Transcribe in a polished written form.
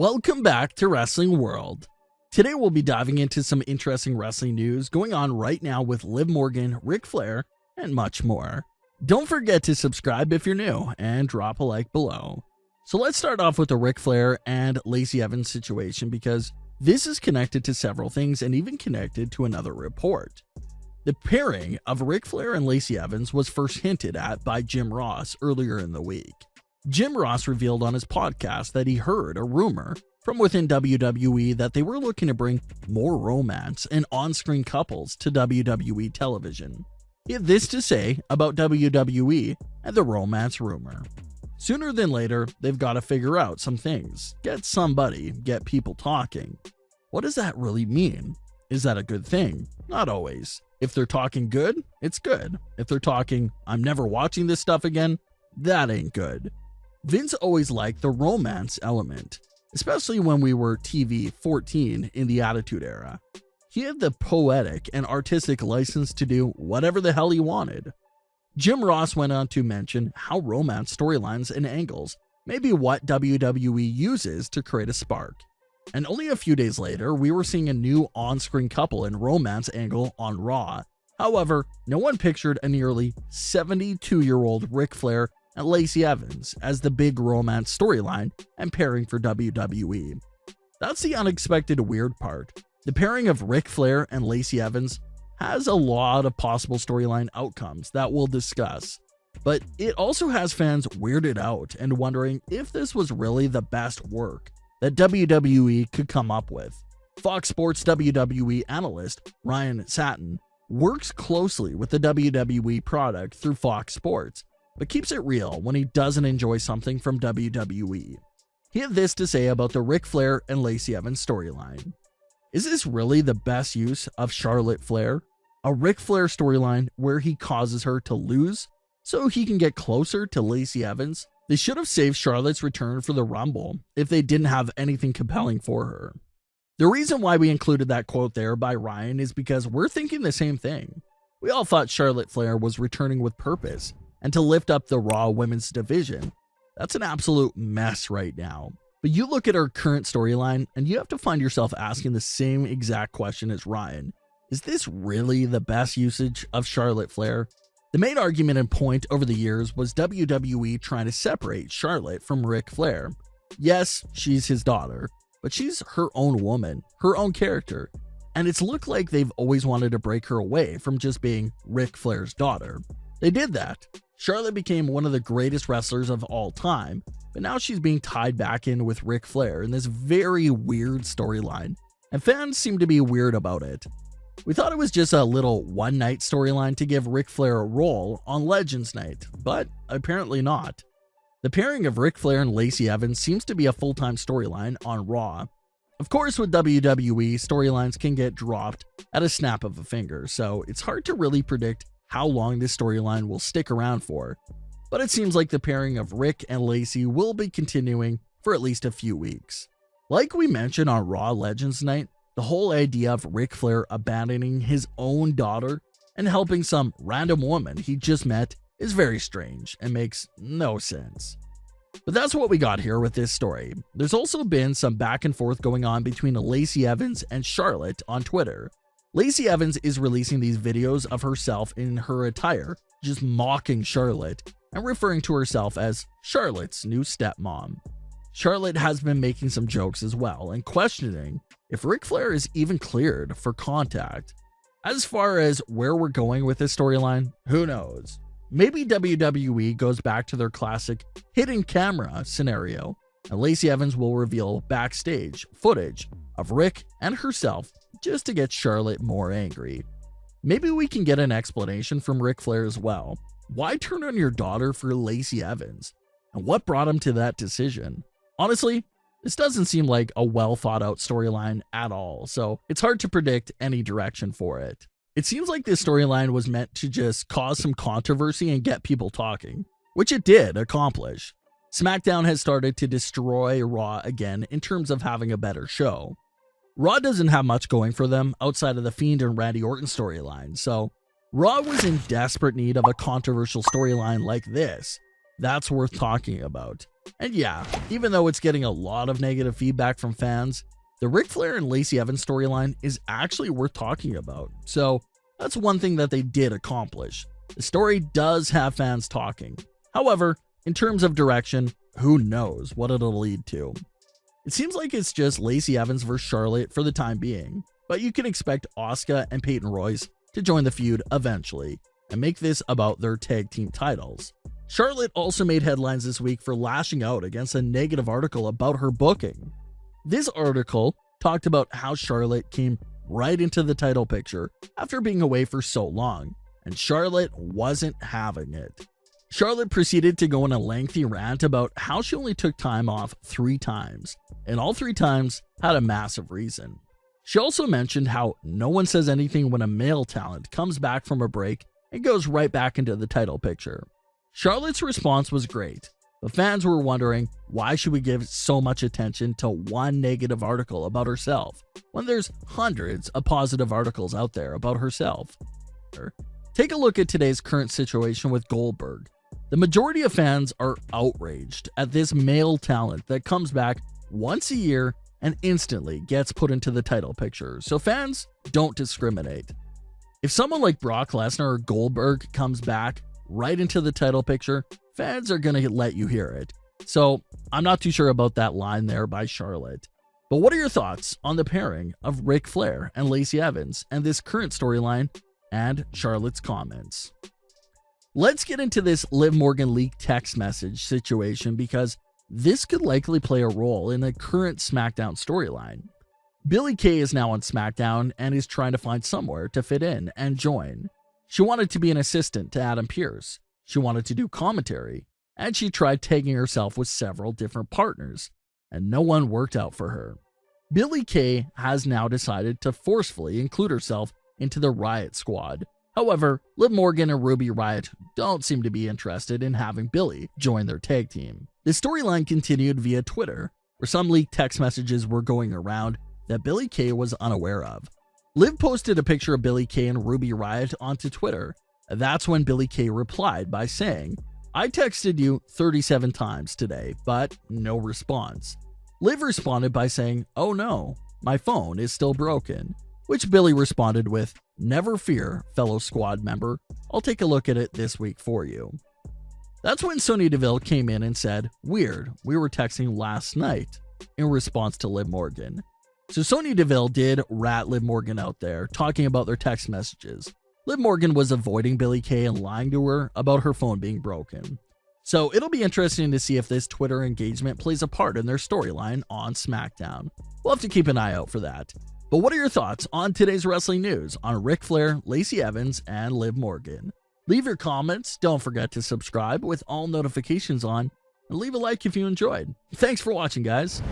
Welcome back to Wrestling World. Today we'll be diving into some interesting wrestling news going on right now with Liv Morgan, Ric Flair, and much more. Don't forget to subscribe if you're new and drop a like below. So let's start off with the Ric Flair and Lacey Evans situation because this is connected to several things and even connected to another report. The pairing of Ric Flair and Lacey Evans was first hinted at by Jim Ross earlier in the week. Jim Ross revealed on his podcast that he heard a rumor from within WWE that they were looking to bring more romance and on-screen couples to WWE television. He had this to say about WWE and the romance rumor. Sooner than later, they've got to figure out some things. Get somebody, get people talking. What does that really mean? Is that a good thing? Not always. If they're talking good, it's good. If they're talking, I'm never watching this stuff again, that ain't good. Vince always liked the romance element, especially when we were TV 14 in the Attitude Era. He had the poetic and artistic license to do whatever the hell he wanted. Jim Ross went on to mention how romance storylines and angles may be what WWE uses to create a spark. And only a few days later, we were seeing a new on-screen couple and romance angle on Raw. However, no one pictured a nearly 72-year-old Ric Flair and Lacey Evans as the big romance storyline and pairing for WWE. That's the unexpected weird part. The pairing of Ric Flair and Lacey Evans has a lot of possible storyline outcomes that we'll discuss, but it also has fans weirded out and wondering if this was really the best work that WWE could come up with. Fox Sports WWE analyst Ryan Satin works closely with the WWE product through Fox Sports, but keeps it real when he doesn't enjoy something from WWE. He had this to say about the Ric Flair and Lacey Evans storyline. Is this really the best use of Charlotte Flair? A Ric Flair storyline where he causes her to lose so he can get closer to Lacey Evans? They should have saved Charlotte's return for the Rumble if they didn't have anything compelling for her. The reason why we included that quote there by Ryan is because we're thinking the same thing. We all thought Charlotte Flair was returning with purpose and to lift up the Raw women's division. That's an absolute mess right now. But you look at her current storyline and you have to find yourself asking the same exact question as Ryan. Is this really the best usage of Charlotte Flair? The main argument and point over the years was WWE trying to separate Charlotte from Ric Flair. Yes, she's his daughter, but she's her own woman, her own character, and it's looked like they've always wanted to break her away from just being Ric Flair's daughter. They did that. Charlotte became one of the greatest wrestlers of all time, but now she's being tied back in with Ric Flair in this very weird storyline, and fans seem to be weird about it. We thought it was just a little one-night storyline to give Ric Flair a role on Legends Night, but apparently not. The pairing of Ric Flair and Lacey Evans seems to be a full-time storyline on Raw. Of course, with WWE, storylines can get dropped at a snap of a finger, so it's hard to really predict how long this storyline will stick around for, but it seems like the pairing of Ric and Lacey will be continuing for at least a few weeks. Like we mentioned on Raw Legends Night, the whole idea of Ric Flair abandoning his own daughter and helping some random woman he just met is very strange and makes no sense. But that's what we got here with this story. There's also been some back and forth going on between Lacey Evans and Charlotte on Twitter. Lacey Evans is releasing these videos of herself in her attire, just mocking Charlotte and referring to herself as Charlotte's new stepmom. Charlotte has been making some jokes as well and questioning if Ric Flair is even cleared for contact. As far as where we're going with this storyline, who knows? Maybe WWE goes back to their classic hidden camera scenario, and Lacey Evans will reveal backstage footage of Ric and herself just to get Charlotte more angry. Maybe we can get an explanation from Ric Flair as well. Why turn on your daughter for Lacey Evans? And what brought him to that decision? Honestly, this doesn't seem like a well thought out storyline at all, so it's hard to predict any direction for it. It seems like this storyline was meant to just cause some controversy and get people talking, which it did accomplish. SmackDown has started to destroy Raw again in terms of having a better show. Raw doesn't have much going for them outside of the Fiend and Randy Orton storyline, so Raw was in desperate need of a controversial storyline like this. That's worth talking about. And yeah, even though it's getting a lot of negative feedback from fans, the Ric Flair and Lacey Evans storyline is actually worth talking about. So that's one thing that they did accomplish. The story does have fans talking. However, in terms of direction, who knows what it'll lead to. It seems like it's just Lacey Evans versus Charlotte for the time being, but you can expect Asuka and Peyton Royce to join the feud eventually and make this about their tag team titles. Charlotte also made headlines this week for lashing out against a negative article about her booking. This article talked about how Charlotte came right into the title picture after being away for so long, and Charlotte wasn't having it. Charlotte proceeded to go on a lengthy rant about how she only took time off 3 times, and all 3 times had a massive reason. She also mentioned how no one says anything when a male talent comes back from a break and goes right back into the title picture. Charlotte's response was great, but fans were wondering why she would give so much attention to one negative article about herself when there's hundreds of positive articles out there about herself. Take a look at today's current situation with Goldberg. The majority of fans are outraged at this male talent that comes back once a year and instantly gets put into the title picture, so fans don't discriminate. If someone like Brock Lesnar or Goldberg comes back right into the title picture, fans are going to let you hear it. So I'm not too sure about that line there by Charlotte. But what are your thoughts on the pairing of Ric Flair and Lacey Evans and this current storyline and Charlotte's comments? Let's get into this Liv Morgan leaked text message situation because this could likely play a role in the current SmackDown storyline. Billie Kay is now on SmackDown and is trying to find somewhere to fit in and join. She wanted to be an assistant to Adam Pearce. She wanted to do commentary, and she tried tagging herself with several different partners, and no one worked out for her. Billie Kay has now decided to forcefully include herself into the Riot Squad. However, Liv Morgan and Ruby Riott don't seem to be interested in having Billie join their tag team. The storyline continued via Twitter, where some leaked text messages were going around that Billie Kay was unaware of. Liv posted a picture of Billie Kay and Ruby Riott onto Twitter. That's when Billie Kay replied by saying, "I texted you 37 times today, but no response." Liv responded by saying, "Oh no, my phone is still broken," which Billie responded with, "Never fear, fellow squad member, I'll take a look at it this week for you." That's when Sonya Deville came in and said, "Weird, we were texting last night," in response to Liv Morgan. So Sonya Deville did rat Liv Morgan out there, talking about their text messages. Liv Morgan was avoiding Billie Kay and lying to her about her phone being broken. So it'll be interesting to see if this Twitter engagement plays a part in their storyline on SmackDown. We'll have to keep an eye out for that. But what are your thoughts on today's wrestling news on Ric Flair, Lacey Evans, and Liv Morgan? Leave your comments, don't forget to subscribe with all notifications on, and leave a like if you enjoyed. Thanks for watching, guys.